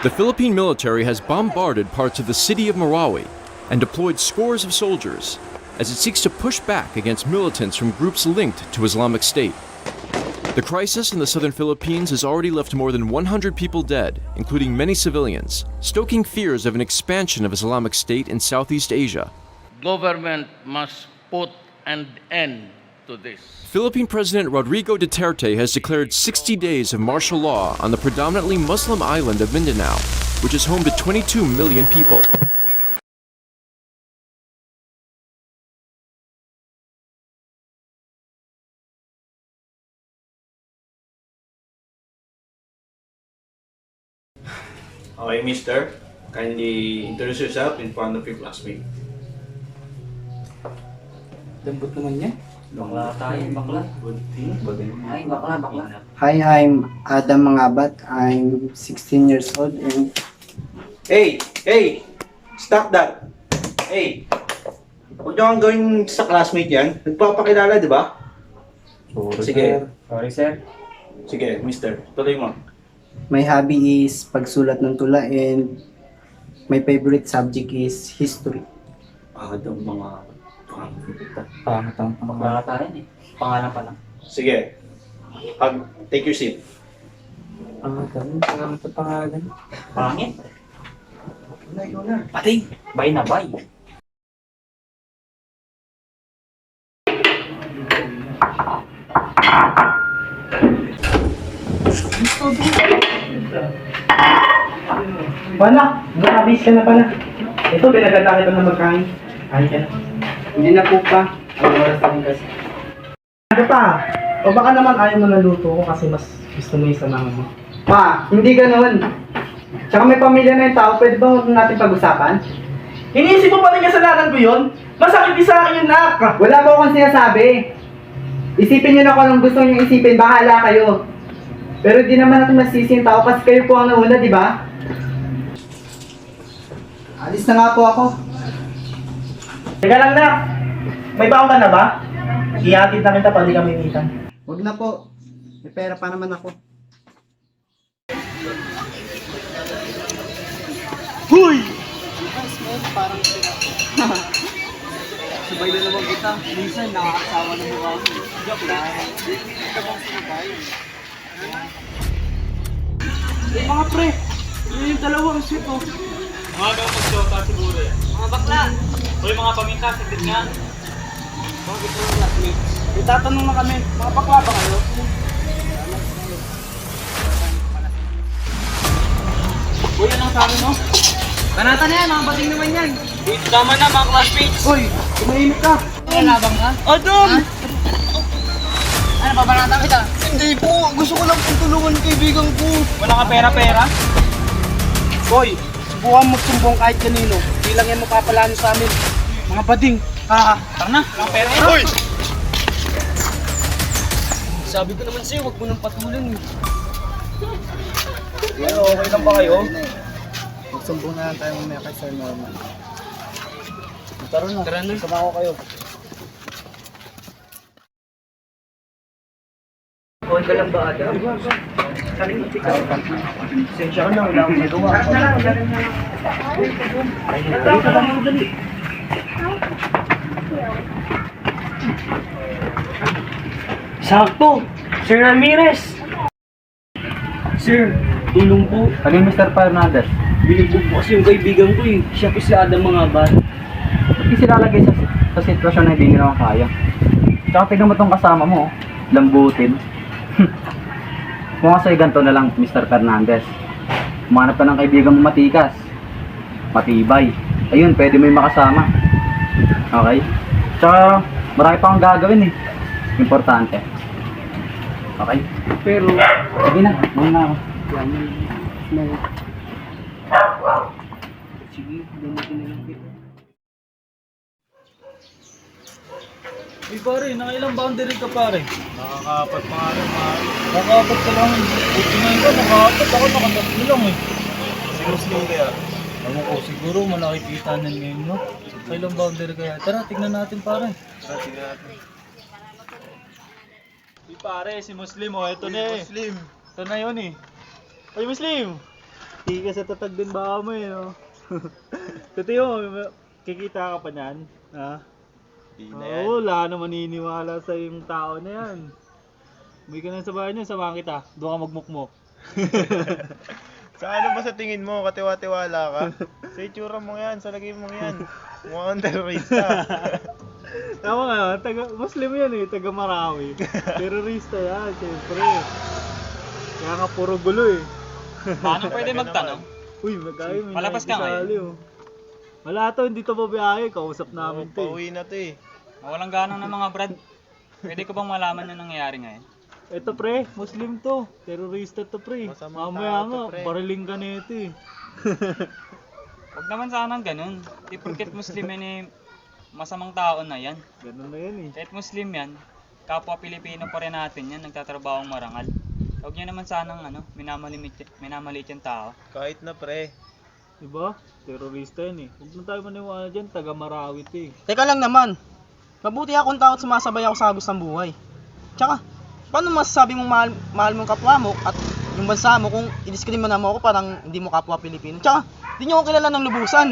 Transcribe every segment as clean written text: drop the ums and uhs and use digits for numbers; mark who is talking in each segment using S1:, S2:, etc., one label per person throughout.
S1: The Philippine military has bombarded parts of the city of Marawi and deployed scores of soldiers as it seeks to push back against militants from groups linked to Islamic State. The crisis in the southern Philippines has already left more than 100 people dead, including many civilians, stoking fears of an expansion of Islamic State in Southeast Asia.
S2: Government must put an end to this.
S1: Philippine President Rodrigo Duterte has declared 60 days of martial law on the predominantly Muslim island of Mindanao, which is home to 22 million people.
S3: Okay, mister. Kindly introduce yourself in front of your classmate.
S4: Lambot naman yan.
S5: Bakla tayo, bakla. Ay, bakla.
S6: Hi, I'm Adam Mangabat. I'm 16 years old and
S3: Hey! Hey! Stop that! Hey! Huwag niyo kang gawin sa classmate yan. Nagpapakilala, di ba? Sige.
S5: Sorry, sir.
S3: Sige, mister. Tuloy mo.
S6: my hobby is pagsulat ng tula and my favorite subject is history.
S3: Adam mga...
S4: Pangat ang
S5: Bakla tayo eh. Pangalan pa lang.
S3: Sige. Take your seat.
S4: Pangat ang pangalan.
S5: Pangit.
S3: Ikaw na.
S5: Pating. Bay na bay.
S6: Wala, nakabis ka na pala. Ito, pinaganda kita ng magkain. Kain ka na. Hindi na po pa. Ang oras na rin kasi. Ano pa? O baka naman ayaw mo naluto ko kasi mas gusto mo yung samahan mo. Pa, hindi ganoon. Tsaka may pamilya na yung tao, pwede ba huwag natin pag-usapan? Iniisip mo pa rin kasalanan ko yun? Masakit din sa akin yun, nak! Wala po akong sinasabi. Isipin nyo na kung anong gusto nyo isipin, bahala kayo. Pero di naman natin masisi yung tao kasi kayo po ang nauna, di ba? Alis na nga po ako.
S7: Teka lang na, may baon ka na ba? Ihatid na kita pag di kami imitan.
S6: Huwag na po. May pera pa naman ako.
S7: Huy!
S6: Sabay na naman kita. Minsan nakakasawa na mukha ko. Joke lang. Ito bang sinabay? Mga pre, yung dalawang sweet oh.
S7: Mga daw mag-shota siguro yan.
S6: Mga bakla.
S7: Hoy mga paminta, saglit nga.
S6: Bakit mga classmates? Itatanong na kami, mga bakla ba kayo?
S7: Uy, anong sabi mo?
S6: Banata na yan, mga bating naman yan.
S7: Uy, tama na mga classmates.
S6: Uy, tumahimik ka.
S5: Labang ka?
S7: Adam!
S5: Ano, babanatan kita?
S6: Hindi po, gusto ko lang pong tulungan kaibigan ko.
S7: Wala ka pera-pera?
S6: Hoy, subukan magsumbong kahit kanino. Hindi lang yan mapapalano sa amin. Mga bading. Ha?
S7: Tara na, wala ka pera. Uy!
S6: Sabi ko naman sa'yo, huwag mo nang patulan eh.
S7: Pero okay lang ba kayo?
S6: Magsumbong na lang tayo mamaya kay Sir Norman.
S7: Tara na.
S6: Tara na.
S7: Sama ko kayo.
S6: Okay ka lang ba, Adam?
S7: Sensya ka na, wala akong nagawa. Sakto! Sir Ramirez! Sir, tulong po.
S4: Ano yung Mr. Fernandez?
S7: Binugbog po kasi yung kaibigan ko eh. Siya po si Adam Mangabat.
S4: Ba't di sila lagay sa sitwasyon na hindi nila kaya? Tsaka tignan mo tong kasama mo, oh. Lambutin. Kung nga sa'yo ganito na lang, Mr. Fernandez. Umanap ka ng kaibigan mo matikas. Matibay. Ayun, pwede mo yung makasama. Okay? Tsaka, marami pa akong gagawin eh. Importante. Okay?
S6: Pero,
S4: Sige na, muna ako.
S6: sige, gamitin na lang kita.
S7: Uy pare, nakailang boundary ka pare? Nakakaapat pa nga lang pare. Nakakaapat ka lang. Buti na ikaw, nakakaapat. Ako nakatatlo lang eh. Siguro kaya. Alam ko, siguro malaki kita na ngayon no? Kailang boundary kaya? Tara, tignan natin pare. Tara, tignan natin. Uy pare, si Muslim oh, ito na eh. Muslim. Ito na yun eh. Uy Muslim! Di ka sa tatag din baka mo eh, no? Totoo mo, kikita ka pa niyan? Ha?
S8: Di na yan.
S7: Oo, wala na maniniwala sa yung tao na yan. May ka na sa bahay niya, samahan kita. Doon ka magmukmok.
S8: Sa ano ba sa tingin mo? Katiwa-tiwala ka? Sa itsura mo yan, sa lagay mo yan. Mukhang terorista.
S7: Tama nga, Muslim yan eh, taga Marawi. Terorista yan, siyempre. Kaya nga puro gulo eh.
S5: Paano pwede magtanong?
S7: Uy, magkaya may
S5: Palabas ka
S7: nakikisali, oh. Wala to, hindi to babiyahe, kausap namin to eh.
S8: Pauwi na to eh.
S5: Walang ganong na mga brad. Pwede ko bang malaman yung nangyayari ngayon?
S7: Eto pre, Muslim to. Terorista to pre.
S8: Masamang
S7: Mamaya
S8: tao to,
S7: nga,
S8: pre.
S7: bariling ka nito eh.
S5: Huwag naman sanang ganun. Di porket Muslim yan eh, masamang tao na yan.
S7: Ganun na yan eh.
S5: Kahit Muslim yan, kapwa Pilipino pa rin natin yan, nagtatrabahong marangal. Huwag niyo naman sanang minamaliit yung tao.
S8: Kahit na pre.
S7: Diba? Terorista yan eh. Huwag na tayo maniwala dyan, taga Marawi to eh.
S6: Teka lang naman. Mabuti akong tao at sumasabay ako sa agos ng buhay. Tsaka, paano masasabi mong mahal mong kapwa mo at yung bansa mo kung i-discriminate mo ako parang hindi mo kapwa Pilipino? Tsaka, di niyo ako kilala ng lubusan.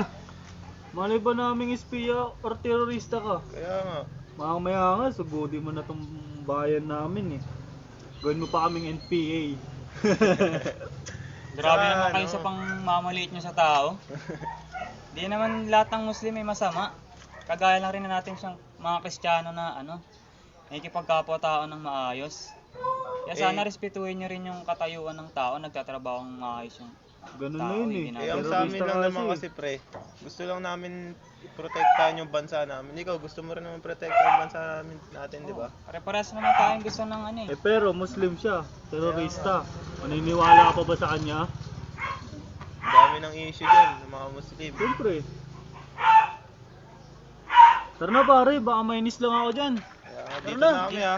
S7: Malay ba naming espiya or terorista ka?
S8: Kaya nga.
S7: Mamaya nga, sugudi mo na tong bayan namin eh. Gawin mo pa kaming NPA.
S5: Grabe
S8: Saka,
S5: naman kayo
S8: ano?
S5: sa pang mamaliit nyo sa tao. Di naman lahat ng Muslim ay masama. Kagaya lang rin na natin siyang mga Kristiyano na nakikipagkapwa-tao ng maayos. Kaya sana respetuhin nyo rin yung katayuan ng tao, nagtatrabaho ng maayos yung
S7: Ganun
S5: tao.
S7: na yun eh.
S5: Hindi
S8: Eh, ang
S7: Terorista
S8: sa amin lang
S7: kasi.
S8: naman kasi pre. Gusto lang namin protektahan yung bansa namin. Ikaw, gusto mo rin naman protektahan yung bansa natin, di ba?
S5: Pare-pares naman tayong gusto ng ano eh.
S7: Eh pero Muslim siya, terorista. Maniniwala ka pa ba sa kanya?
S8: Ang dami ng issue dyan ng mga Muslim.
S7: Siyempre. Tara na pare, baka mainis lang ako dyan.
S8: Kaya nga, dito
S7: Tara na.
S8: na kami ha.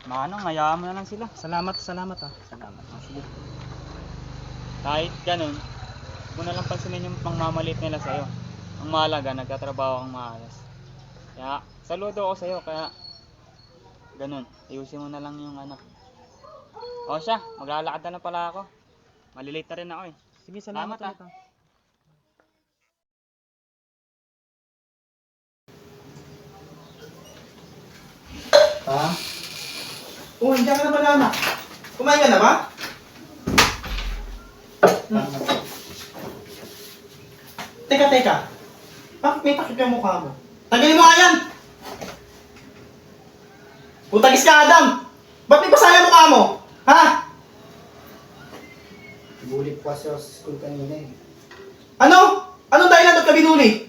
S5: Manong, hayaan mo na lang sila.
S6: Salamat ah.
S5: Salamat. Sige. Kahit ganun, huwag mo na lang pansinin yung pangmamalit nila sa'yo. Ang mahalaga, nagtatrabaho kang maayos. Kaya, saludo ako sa'yo, kaya ganun, ayusin mo na lang yung ano. O siya, maglalakad na lang pala ako. Malilate na rin ako eh.
S6: Sige, salamat
S5: Salamat,
S6: ulit ah. Ha? Oh, hindi ka na pala anak. Kumain ka na ba? Teka. Bakit may takip yung mukha mo? Tanggalin mo nga yan! Putagis ka, Adam! Ba't may basaya yung mukha mo? Ha?
S9: Bully po kasi ako sa school kanina eh.
S6: Ano? Anong dahilan ba't ka binuli?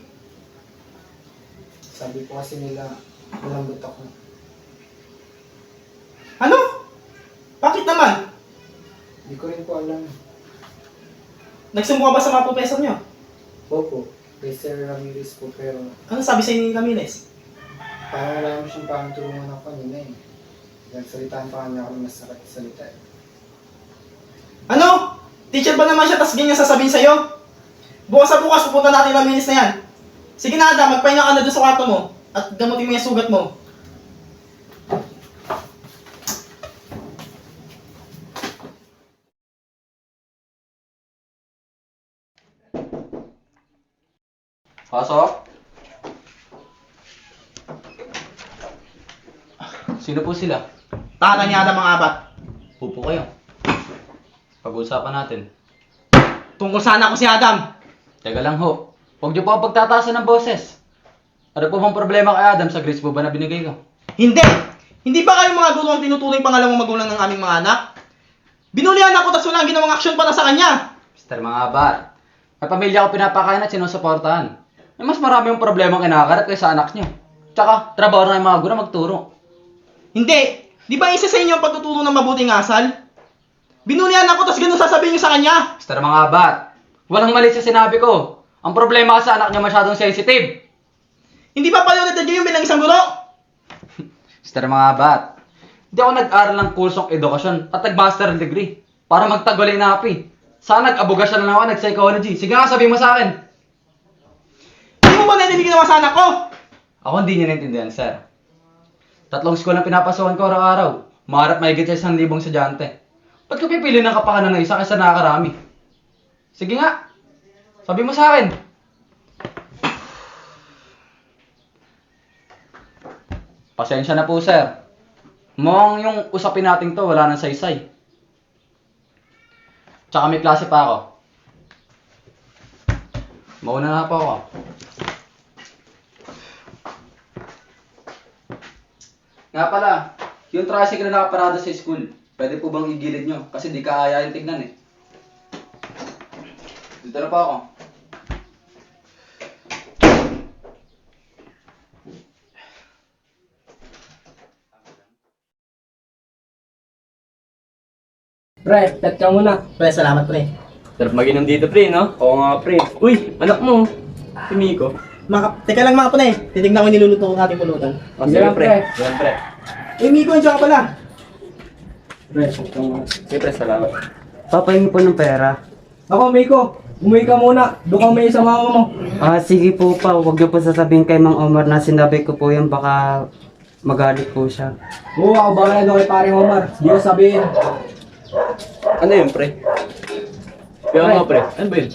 S9: Sabi po kasi nila, malambot ako.
S6: Ano? Bakit naman?
S9: Hindi ko rin po alam.
S6: Nagsumbo ka ba sa mga professor niyo?
S9: Opo, kay Sir Ramirez po pero
S6: Ano sabi sa'yo ni Ramirez?
S9: parang wala mo siyang parang tulungan ako kanina eh. Nagsalitaan pa kanya ako ng masakit na salita eh.
S6: Ano? Teacher ba naman siya tas ganyan sasabihin sa'yo? Bukas sa bukas pupunta natin ng Ramirez na yan. Sige na Adam, magpahinga ka na doon sa kwarto mo at gamutin mo yung sugat mo.
S4: Pasok? Sino po sila?
S6: Tahanan ni Adam ang apat.
S4: Pupo kayo. Pag-uusapan natin.
S6: Tungkol sana ako si Adam.
S4: Teka lang ho. Huwag niyo po ang pagtataasan ng boses. Ano po bang problema kay Adam sa grades po ba na binigay ko?
S6: Hindi! Hindi ba kayo mga guro ang tinuturing pangalawang magulang ng aming mga anak? Binulihan ako tas wala ang ginawang aksyon para sa kanya.
S4: Mr. Mga Bat, may pamilya ko pinapakain at sinusuportahan. Eh, mas marami yung problema ang kinakarat kaysa anak niyo. Tsaka, trabaho na yung mga guro magturo.
S6: Hindi! Di ba isa sa inyo ang pagtuturo ng mabuting asal? Binulihan ako tas ganun sasabihin niyo sa kanya.
S4: Mr. Mga Bat, walang mali sa sinabi ko. Ang problema sa anak niya masyadong sensitive.
S6: Hindi ba paliwanag niyo yung bilang isang guro?
S4: Mr. Mga Bat, hindi ako nag-aral ng kursong edukasyon at nag-master degree para magtaguling napi. Sana nag-abogasyon na lang ako, nag-psychology. Sige nga, sabihin mo sa akin.
S6: Hindi mo ba narinig ginawa sa anak ko?
S4: Ako hindi niya naintindihan, sir. 3 school ang pinapasukan ko araw-araw. Maharap mahigit sa 1,000 estudyante. Ba't ka pipili ng kapakanan ng isa kaysa nakakarami? Sige nga, sabi mo sa akin. Pasensya na po, sir. Mukhang yung usapin natin to, wala nang saysay. Tsaka may klase pa ako. Mauna na po ako. Nga pala, yung tricycle na nakaparada sa school, pwede po bang igilid nyo? Kasi di kaayain tignan eh. Dito na po ako.
S6: Pre, chat ka muna. Pre, salamat pre.
S4: Sarap mag-inom dito, pre, no? Oo nga, pre. Uy, anak mo. Si Miko.
S6: Teka lang mga pre, titignan ko yung niluluto ko nating pulutan.
S4: O, sige, pre. Yan, pre.
S6: Miko, andiyan ka pala.
S4: Pre, ito nga. Sige, pre, salamat.
S10: Papahingi po ng pera.
S6: Ako, Miko, umuwi ka muna. Doon ka may sa mama mo.
S10: Sige po pa, huwag niyo po sasabihin kay Mang Omar na sinabi ko po yan, baka magalit po siya.
S6: Oo, ako bahala doon kay paring Omar. Hindi ko sabihin.
S4: Ano yun, pre? Kaya nga, pre. Ano ba yun?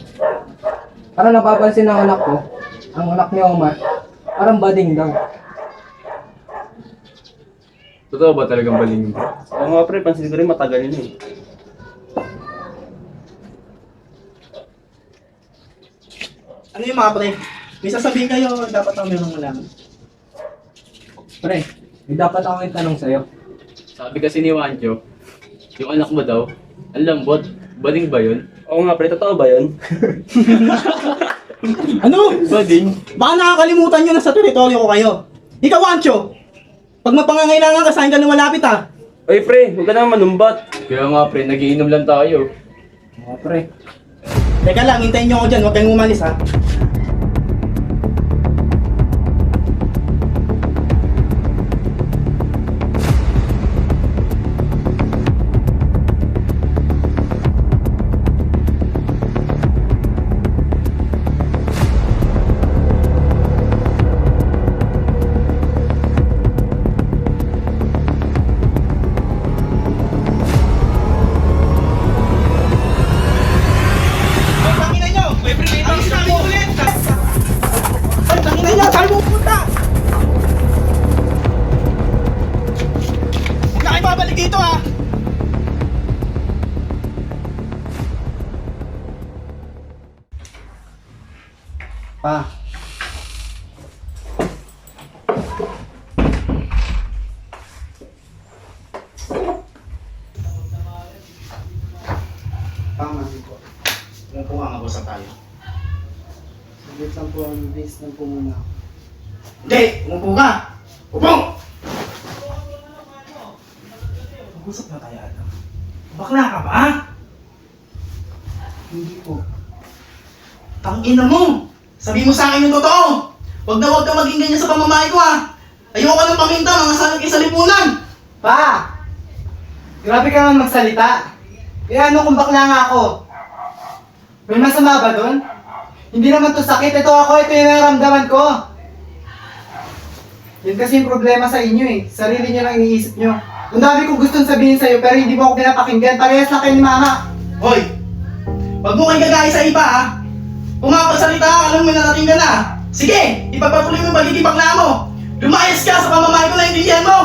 S6: Parang napapansin ng anak ko, ang anak ni Omar, parang bading daw.
S4: Totoo ba talagang baling yun, pre?
S8: Oo nga pre, pansin ko rin matagal yun eh.
S6: Ano yung mga pre? May sasabihin kayo, dapat ako meron malaman. Pre, may dapat ako itanong sa'yo.
S4: Sabi kasi ni Wancho, yung anak mo daw, ang lambot. Baling ba yun?
S8: Oo nga pre, totoo ba yun?
S6: Ano?
S4: Bading?
S6: Baka nakakalimutan nyo na sa teritoryo ko kayo. Ikaw, Wancho! Pag mapangangailangan ka, saan ka lumalapit ah?
S8: Oy pre, huwag ka naman manumbat.
S4: Kaya nga, pre, nagiinom lang tayo.
S6: Mga pre. Teka lang, hintayin nyo ako dyan, huwag kayong umalis ha. Dito ah! Pa.
S9: Tama po.
S6: Umupo nga mag-usap tayo.
S9: Saglit lang po ang base ng pumuna.
S6: Hindi! Umupo ka! Upo! Mag-usap na tayo, Adam. Bakla ka ba?
S9: Hindi po.
S6: Tangina mo! Sabi mo sa akin yung totoo! Huwag na huwag ka maging ganyan sa pamamahay ko ha! Ayoko ng paminta, mga salag sa lipunan!
S9: Pa! Grabe ka naman magsalita. Kaya ano kung bakla nga ako? May masama ba doon? Hindi naman to sakit. Ito yung nararamdaman ko. Yun kasi yung problema sa inyo eh. Sarili nyo lang iniisip nyo. Ang dami kong gustong sabihin sa'yo pero hindi mo ako pinapakinggan. Parehas lang kayo ni mama.
S6: Hoy! Huwag mo kayong gagaya sa iba ha! Kung makapagsalita ka, alam mo narating ka na! Sige! Ipagpatuloy mo yung pagiging bakla mo! Lumayas ka sa pamamahay ko na intindihan mo!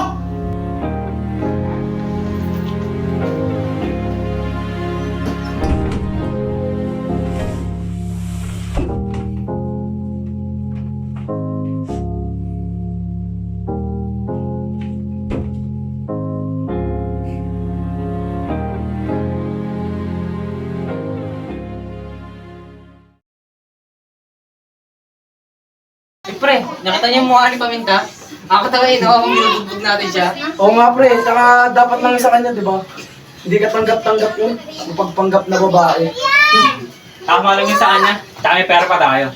S10: Pre, nakita niyo yung mukha ni Paminta? Ako tawain, kung nilubugbog natin siya.
S6: Oo nga pre, saka dapat lang sa kanya, di ba? Hindi ka tanggap-tanggap yun. Pagpanggap na babae.
S5: Tama lang yun sa kanya. Tsaka may pera pa tayo.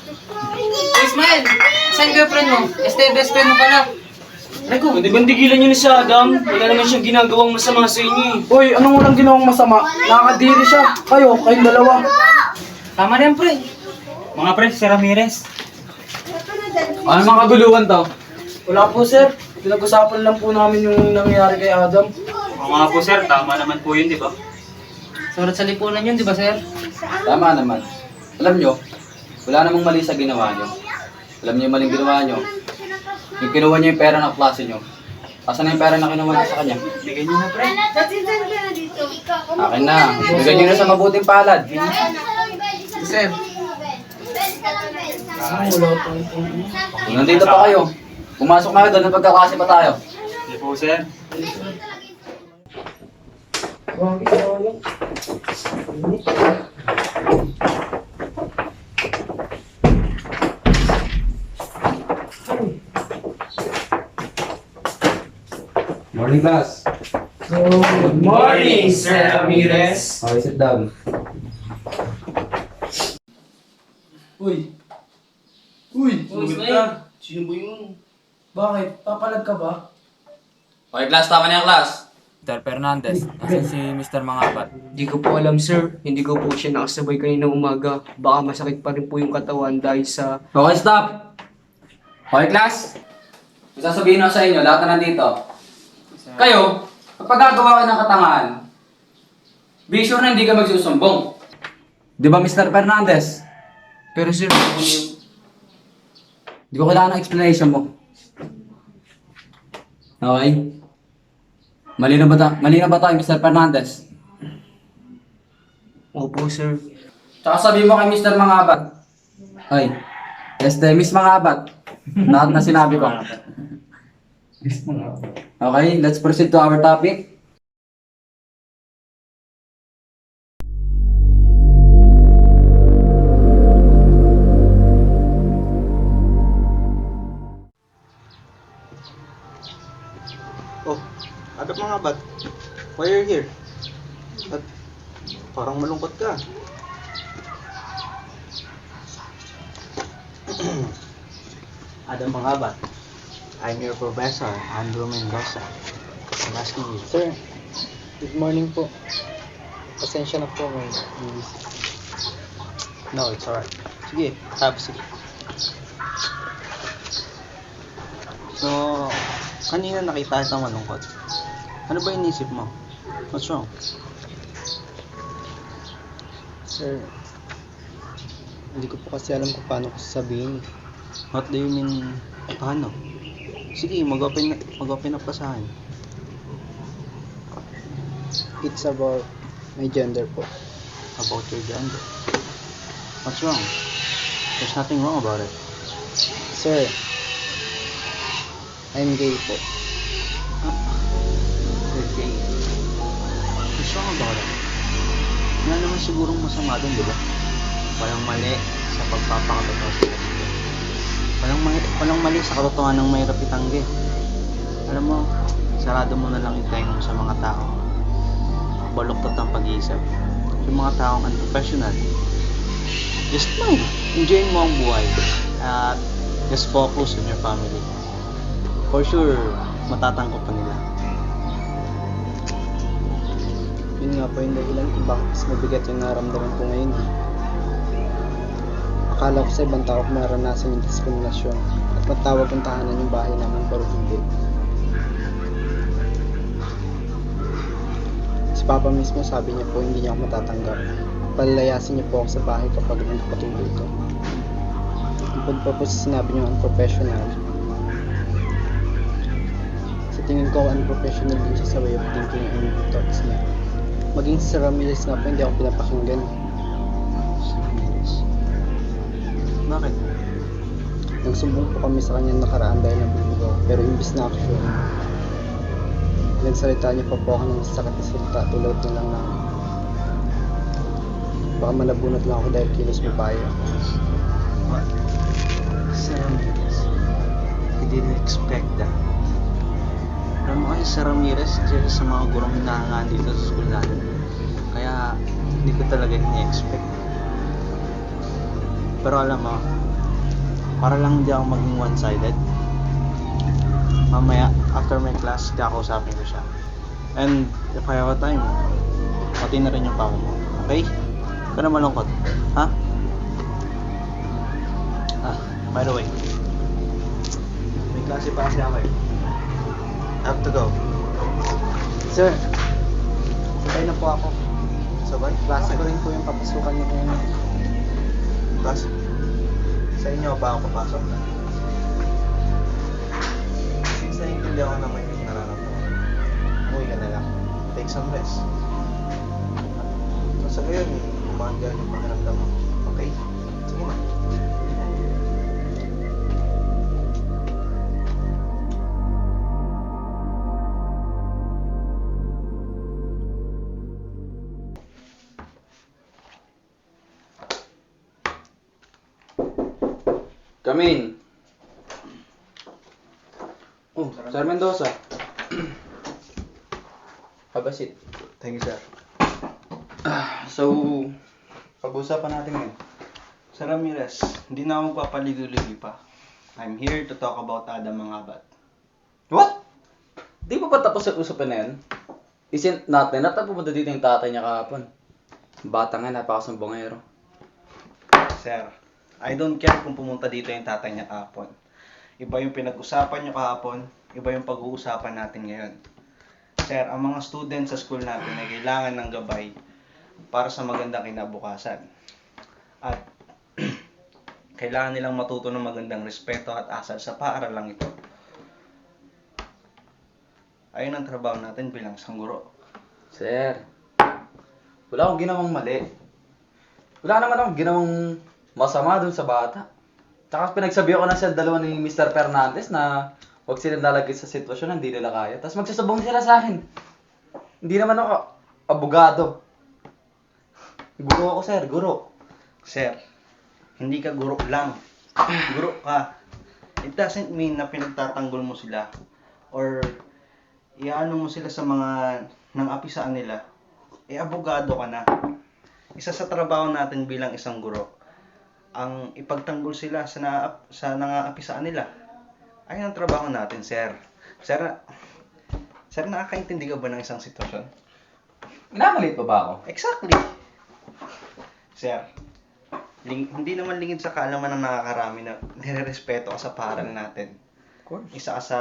S10: Ismael, saan girlfriend mo? Best friend mo pala.
S7: Ay ko, di ba tigilan niyo na si Adam? Wala naman siyang ginagawang masama sa inyo eh.
S6: Uy, anong walang ginawang masama? Nakakadiri siya. Kayong dalawa.
S10: Tama na yan, pre.
S5: Mga pre, si Ramirez.
S4: Ano mga kaguluhan to?
S6: Wala po sir. Pinag-usapan lang po namin yung nangyari kay Adam.
S5: Oo nga po sir, tama naman po yun, di ba?
S10: Surat sa lipunan yun, di ba, sir?
S4: Tama naman. Alam nyo, wala namang mali sa ginawa nyo. Alam nyo yung maling ginawa nyo. Yung kinuha nyo yung pera ng klase nyo. Asan na yung pera na kinuha nyo sa kanya? Bigyan nyo na, pre. Akin na. Bigyan nyo na sa mabuting palad.
S10: Sir.
S4: Kung nandito pa kayo, pumasok na doon, pagkaklase pa tayo.
S5: Hindi po, sir.
S4: Morning, class.
S6: Good morning, Sir Ramirez.
S4: Okay, sit down.
S6: Uy! Sulit ka. Sino ba yun? Bakit? Papalag ka ba?
S4: Okay, class. Tama na yung class.
S5: Mr. Fernandez, nasan si Mr. Mangabat?
S10: Hindi ko po alam, sir. Hindi ko po siya nakasabay kaninang umaga. Baka masakit pa rin po yung katawan dahil sa...
S4: Okay, stop. Okay, class. May sasabihin ako sa inyo, lahat na nandito. Kayo, kapag gagawa ka ng katangahan, be sure na hindi ka magsusumbong. Di ba, Mr. Fernandez?
S10: Pero sir, ano po yung...
S4: Di ko kailangan ng explanation mo. Okay? Mali na ba tayo, Mr. Fernandez?
S10: Opo, sir.
S4: Tsaka sabihin mo kay Mr. Mangabat. Ay, Miss Mangabat. Lahat na sinabi ko. Okay, let's proceed to our topic.
S3: Oh, agad mga bat. Why are you here? At parang malungkot ka. Adam Mangabat. I'm your professor, Andrew Mendoza. I'm asking you.
S6: Sir, good morning po. Pasensya na po ngayon.
S3: No, it's alright. Sige, have a seat. So, kanina nakita kita malungkot. Ano ba inisip mo? What's wrong?
S6: Sir, hindi ko po kasi alam kung paano ko sasabihin.
S3: What do you mean, paano? Sige, mag-open up ka sa akin.
S6: It's about my gender po.
S3: About your gender. What's wrong? There's nothing wrong about it.
S6: Sir, I'm gay po.
S3: You're gay. What's wrong about it? Wala naman sigurong masama doon, di ba? Walang mali sa pagpapakatotoo sa sarili. Walang mali sa katotohanan ng mahirap itanggi. Alam mo, sarado mo na lang yung tenga mo sa mga tao. Baluktot ang pag-iisip. Yung mga taong unprofessional. Just mind, enjoy mo ang buhay. At just focus on your family. For sure, matatangko pa nila.
S6: Yun nga po yung dahilan kung bakit mas mabigat yung naramdaman ko ngayon. Akala ko sa ibang tao kung maranasan yung diskriminasyon at matawag kong tahanan yung bahay namin pero hindi. Si Papa mismo sabi niya po hindi niya ako matatanggap. Palalayasin niya po ako sa bahay kapag nagpatuloy ito. Tungkol pa po sa sinabi niyo unprofessional. Sa tingin ko unprofessional din siya sa way of thinking and thoughts niya. Maging sa Ramirez nga po hindi ako pinapakinggan.
S3: Bakit?
S6: Nagsumbong po kami sa kanya nakaraan dahil nabubugaw, pero imbis na action, nagsalita niya pa po ako ng sakit na salita tulad na lang ng baka malabunot lang ako dahil kilos mo payo.
S3: What? Sir Ramirez, I didn't expect that. Alam mo kasi si Ramirez, isa sa mga gurong hinahangaan dito sa school natin. Kaya hindi ko talaga ini-expect. Pero alam mo, para lang hindi ako maging one-sided, mamaya, after my class, kakausapin ko siya. And if I have a time, pati na rin yung papa mo. Okay? Huwag ka na malungkot. Ha? By the way, may klase pa kasi ako eh. I have to go.
S6: Sir, sabay na po ako.
S8: Sabay?
S3: Klase ko rin po yung papasukan niyo ngayon.
S8: Class? Sa inyo ba ako papasok? Since naiintindihan ko naman yung nararamdaman, umuwi ka na lang. Take some rest. So sa ngayon, umaandar yung pakiramdam mo. Okay? Sige na.
S4: Come in. Oh, Sir Mendoza. Have a seat.
S8: Thank you, sir.
S4: So, pag-uusapan natin ngayon.
S6: Sir Ramirez, hindi na ako magpapaligoy-ligoy pa. I'm here to talk about Adam Mangabat.
S4: What? Di pa ba tapos ang usapan na yan? Isn't natin na pumunta dito yung tatay niya kahapon. Bata nga, napakasumbongero.
S6: Sir, I don't care kung pumunta dito yung tatay niya kahapon. Iba yung pinag-usapan niyo kahapon, iba yung pag-uusapan natin ngayon. Sir, ang mga students sa school natin ay kailangan ng gabay para sa magandang kinabukasan. At kailangan nilang matuto ng magandang respeto at asal sa paaralang ito. Ayun ang trabaho natin bilang isang guro.
S4: Sir, wala akong ginawang mali. Wala naman akong ginawang masama dun sa bata. Tsaka pinagsabihan ko na sa dalawa ni Mr. Fernandez na huwag silang lalagay sa sitwasyon na hindi nila kaya. Tapos magsasabong sila sa akin. Hindi naman ako abogado. Guro ako, sir. Guro.
S6: Sir, hindi ka guro lang. Guro ka. It doesn't mean na pinagtatanggol mo sila or iano mo sila sa mga nang-apisaan nila. Abogado ka na. Isa sa trabaho natin bilang isang guro, ang ipagtanggol sila sa nang-aapisaan nila. Ayun ang trabaho natin, sir. Sir, nakakaintindi ka ba ng isang sitwasyon?
S4: Minamalit pa ba ako?
S6: Exactly. Sir, hindi naman lingid sa kaalaman ng nakakarami na nire-respeto ka sa paaralan natin.
S4: Of course.
S6: Isa ka sa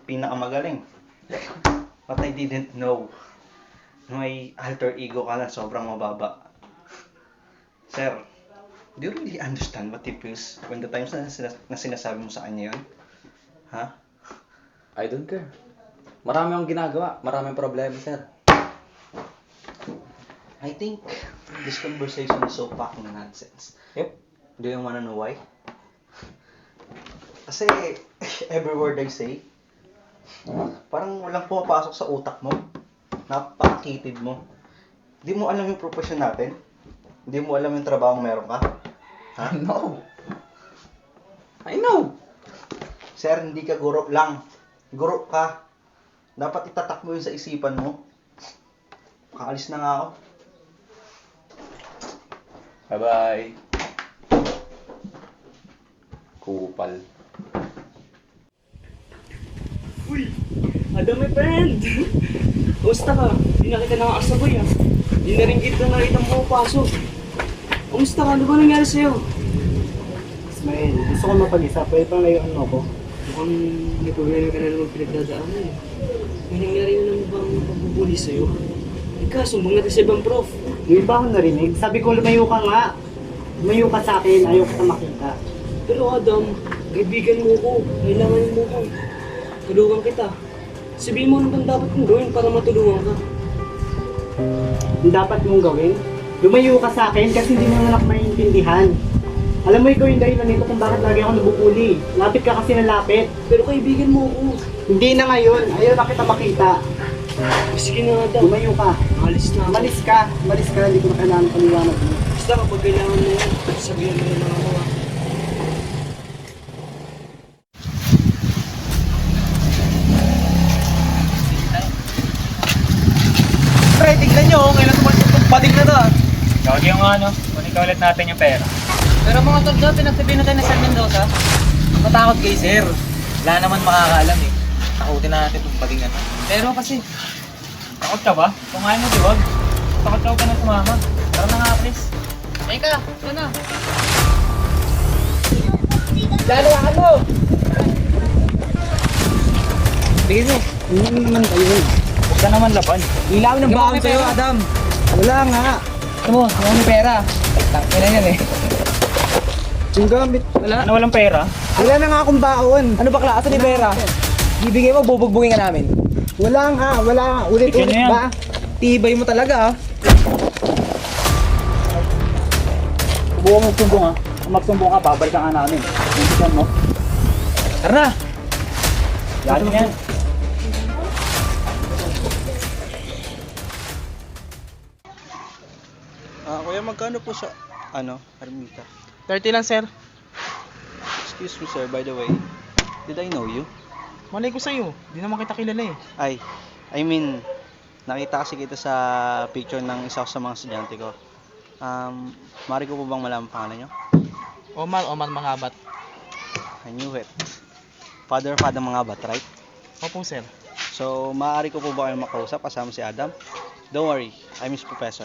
S6: pinakamagaling. But I didn't know. May alter ego ka na sobrang mababa. Sir, do you really understand what he feels when the times na sinasabi mo sa kanya yun? Ha?
S4: I don't care. Marami akong ginagawa. Maraming problema, sir.
S6: I think this conversation is so fucking nonsense.
S4: Yep.
S6: Do you wanna know why? Kasi every word I say, parang walang pumapasok sa utak mo. Napakakitid mo. Hindi mo alam yung profession natin. Hindi mo alam yung trabaho meron ka. Ha?
S4: I know.
S6: Sir, hindi ka guro lang. Guro ka. Dapat itatak mo yun sa isipan mo. Makaalis na nga ako.
S4: Bye-bye. Kupal.
S5: Uy! Adam, my friend! Kumusta ka? Hindi na kita nakakasaboy ah. Hindi na rin kita nakita mo pasok. Kumusta ka? Ano ba nangyari sa'yo?
S9: Ismael, gusto ko mapag-isa. Pwede bang layuan mo ako?
S5: Mukhang may problema ka na naman pinagdadaanan eh. May nangyari na naman bang pagbubuli sa'yo? Ika, sumbong natin sa ibang prof.
S9: Yung iba akong narinig. Sabi ko, lumayo ka nga. Lumayo ka sa akin. Ayaw ka makita.
S5: Pero Adam, kaibigan mo ko. Kailangan mo ko. Tulungan kita. Sabihin mo ano bang dapat kong gawin para matulungan ka.
S9: Ang dapat mong gawin, lumayo ka sa akin kasi hindi mo naman ako maintindihan. Alam mo, ikaw yung dahilan nito kung bakit lagi ako nabupuli. Lapit ka kasi ng lapit.
S5: Pero kaibigan mo ko.
S9: Hindi na ngayon. Ayaw na kita makita.
S5: Sige na Adam.
S9: Lumayo ka.
S5: Alis na ako.
S9: Malis ka. Malis ka. Hindi ko na kailangan paliwanag mo.
S5: Basta kapag kailangan mo yan, sabihan mo naman ako ah.
S7: Pre, tignan nyo, kailan tumalit itong pating na to ah.
S5: Gawag yung ano, kunin ka ulit natin yung pera.
S10: Pero mga tol daw, pinagsabihin natin na Sir Mendoza. Matakot kay Sir.
S7: Wala naman makakaalam eh. Takutin na natin itong pating na to.
S10: Pero kasi,
S5: Takot ka ba? Kung ayaw mo diwag, takot ka na sumama.
S10: tara na nga, Chris. Teka, ito na. Lalawakan mo!
S5: Bigyan mo.
S9: Hindi naman ba yun?
S5: Huwag ka naman laban.
S10: Ilaw ng baon sa'yo, Adam.
S9: Wala nga.
S6: Ito mo, wala may pera. Tangin na yan eh.
S9: Yung gamit.
S5: Ano walang pera?
S9: Wala na nga akong baon.
S6: Ano ba klase ni pera? Bibigay mo, bubugbugin ka namin.
S9: Wala nga, wala. Ulit-ulit
S5: Ikaw na yan.
S9: ba?
S6: Tibay mo talaga ah.
S4: Subukan mo magsumbong ha. Kung magsumbong ka, babalikan ka namin. Pintisan mo.
S6: Tara na!
S4: Yan yan.
S3: Kuya, magkano po sa, Armita?
S6: 30 lang sir.
S3: Excuse me sir, by the way. Did I know you?
S6: Malay ko sa'yo. Di naman kita kilala eh.
S3: I mean, nakita kasi kita sa picture ng isa sa mga estudyante ko. Mari ko po bang malaman pangalan nyo?
S6: Omar Mangabat.
S3: I knew it. Father Mangabat, right?
S6: Opo sir.
S3: So, maaari ko po ba kayong makausap kasama si Adam? Don't worry, I'm his professor.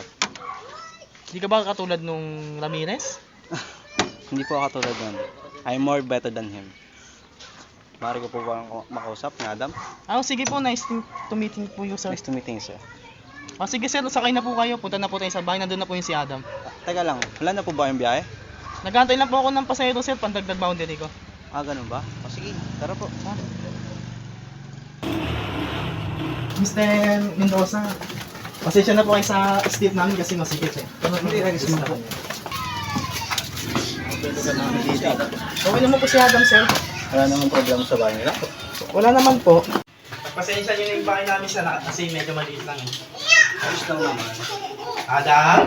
S6: Di ka ba katulad nung Ramirez?
S3: Hindi po ako katulad nun. I'm more better than him. Maaari ko po ba makausap ni Adam?
S6: Sige po. Nice to meeting po you sir.
S3: Nice to meeting sir.
S6: Sige sir, sakay na po kayo. Punta na po tayo sa bahay. Nandun na po yung si Adam.
S3: Teka lang, wala na po ba yung biyahe?
S6: Nagantay lang po ako ng pasahero sir. Pandagdag boundary ko.
S3: Ganun ba? Sige, tara po.
S6: Mr. Mendoza, pasensya na po kayo sa step namin kasi masikip eh.
S3: Hindi, nag-isip po.
S6: Okay naman po si Adam sir.
S3: Wala namang problema sa bahay nila.
S6: Wala naman po. Pasensya nyo na yung bahay namin sa kasi medyo maliit lang eh.
S3: Ayos lang naman.
S6: Adam?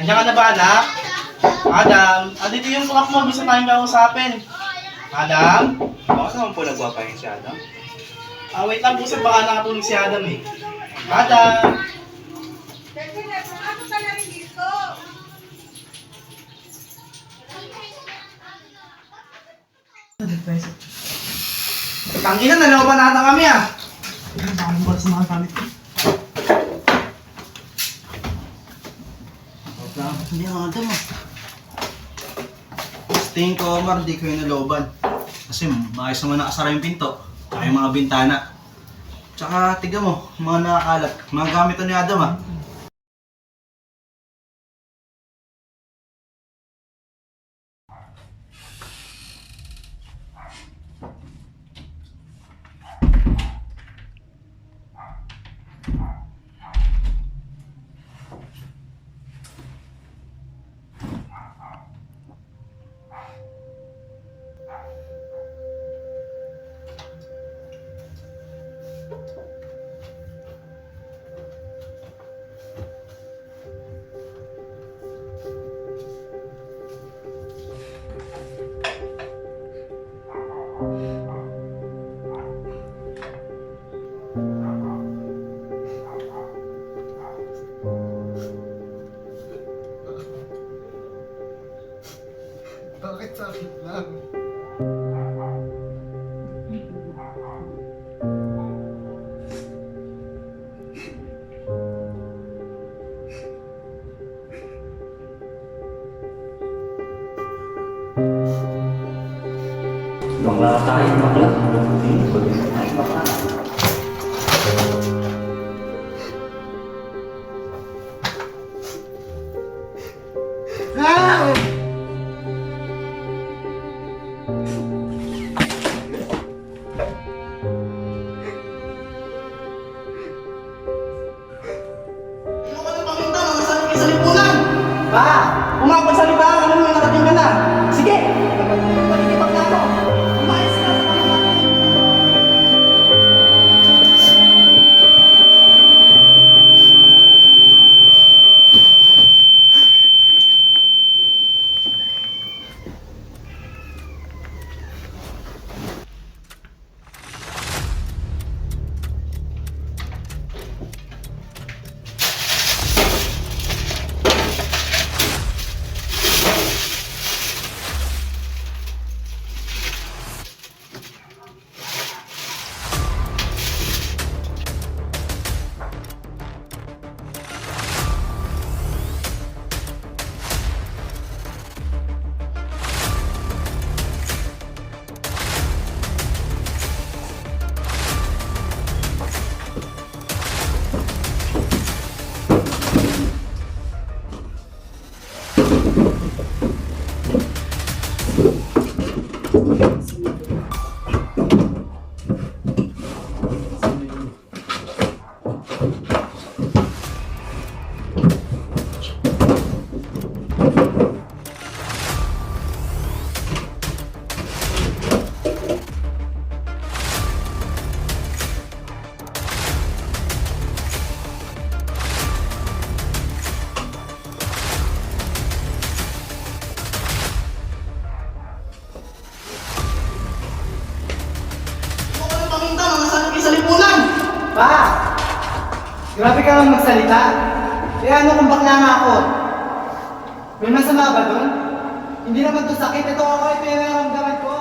S6: Nandiyan ka na ba anak? Adam? Dito yung clock mo. Gusto tayong kausapin. Adam?
S3: Bakit naman po nagpapahin si Adam?
S6: Wait lang po sir. Baka nakatulog si Adam eh. Adam? Tangina, nalawa nata kami ah. Bakit mo sa mga gamit ko?
S3: Hindi ang Adam ah. Tingin ko, Omar, di ko yung nalooban. Kasi maayos naman nakasara yung pinto. Tsaka yung mga bintana. Tsaka, tignan mo, mga nakakalat. Mga gamit ni Adam ah.
S9: Bakit sakit lang?
S4: Bakla tayo, bakla.
S9: Ah!
S6: Ba! Umapagsalita ka naman may narating ka na. Sige! Pagkikipag na ako. Umayos ka sa pagkikipag.
S9: Pa! Grabe ka naman magsalita. Eh ano kung bakla nga ako? May masama ba doon? Hindi naman to sakit. Ito ako, ito yung nararamdaman ko.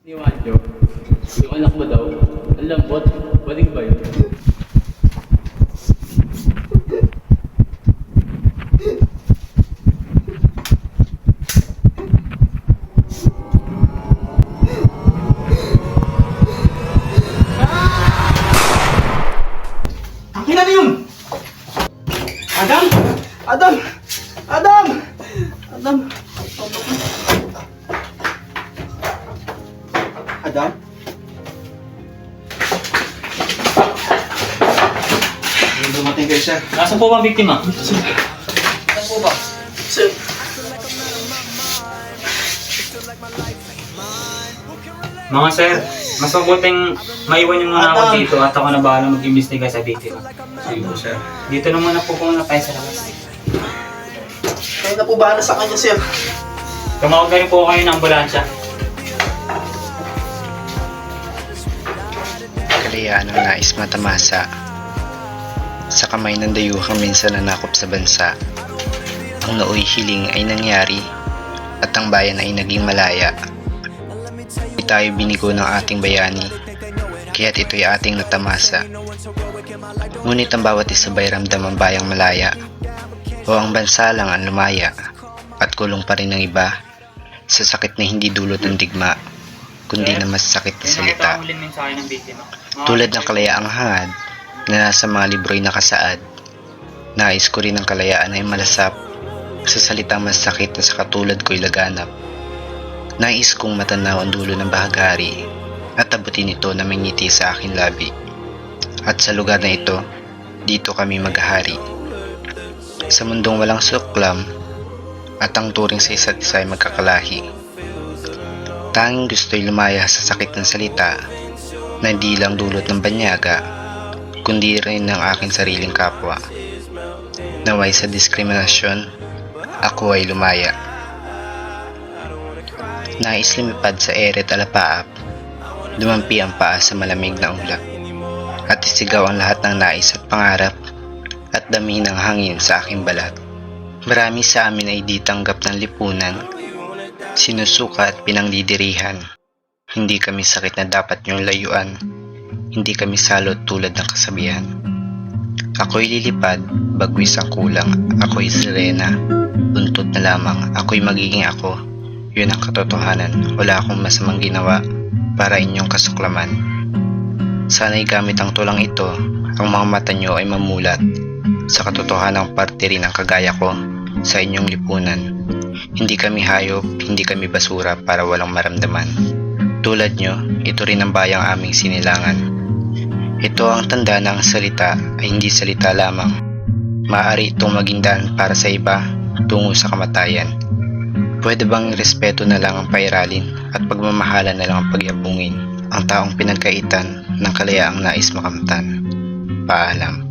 S3: Niwanyo, yung anak mo daw, ang lambot, balik ba yun?
S6: Akin na yun! Adam! Adam! Adam! Adam! Adam? Dumating kayo, sir.
S5: Nasaan po ba ang biktima?
S6: Saan po ba? Sir.
S5: Mga sir, mas mabuting maiwan niyo muna ako
S6: Adam!
S5: dito at ako na bahala mag-imbestiga sa biktima.
S6: Sige po, sir.
S5: Dito na muna po tayo sa labas.
S6: Kayo na po bahala sa kanya, sir.
S5: Tumawag na rin po kayo ng ambulansya.
S11: Kalayaan ng nais matamasa sa kamay ng dayuhang minsan nanakop sa bansa. Ang nooy hiling ay nangyari at ang bayan ay naging malaya. Di tayo binigo ng ating bayani, kaya't ito'y ating natamasa. Ngunit ang bawat isa ba'y ramdam ang bayang malaya, o ang bansa lang ang lumaya, at kulong pa rin ng iba sa sakit na hindi dulot ng digma, kundi na mas sakit na salita.
S5: Ito ang huling mensahe ng biktima.
S11: Tulad ng kalayaang hangad na nasa mga libro'y nakasaad, nais ko rin ang kalayaan ay malasap sa salitang mas sakit na sa katulad ko'y laganap. Nais kong matanaw ang dulo ng bahagari at abutin ito na may ngiti sa aking labi. At sa lugar na ito, dito kami maghahari. Sa mundong walang suklam at ang turing sa isa't isa ay magkakalahi. Tanging gusto'y lumaya sa sakit ng salita na hindi lang dulot ng banyaga, kundi rin ng aking sariling kapwa. Naway sa diskriminasyon, ako ay lumaya. Nais lumipad sa ere talapaap, dumampi ang paa sa malamig na ulap, at isigaw ang lahat ng nais at pangarap, at damihin ang hangin sa aking balat. Marami sa amin ay di tanggap ng lipunan, sinusuka at pinangdidirihan. Hindi kami sakit na dapat niyong layuan, hindi kami salot tulad ng kasabihan. Ako'y lilipad, bagwis ang kulang, ako'y sirena, buntot na lamang, ako'y magiging ako. Yun ang katotohanan, wala akong masamang ginawa para inyong kasuklaman. Sana'y gamit ang tulang ito, ang mga mata nyo ay mamulat sa katotohanang parte rin ang kagaya ko sa inyong lipunan. Hindi kami hayop, hindi kami basura para walang maramdaman. Tulad nyo, ito rin ang bayang aming sinilangan. Ito ang tanda na ang salita ay hindi salita lamang. Maaari itong maging daan para sa iba tungo sa kamatayan. Pwede bang respeto na lang ang pairalin at pagmamahalan na lang ang pagyabungin ang taong pinagkaitan ng kalayaang nais makamtan? Paalam.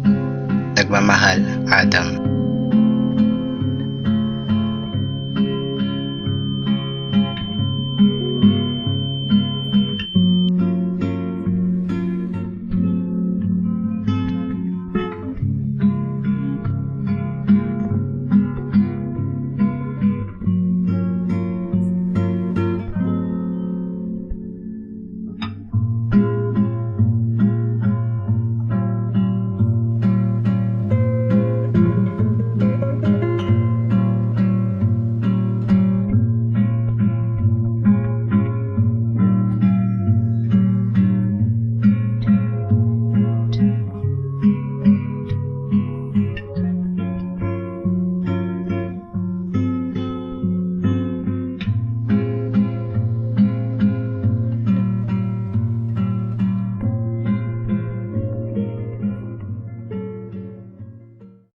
S11: Nagmamahal, Adam.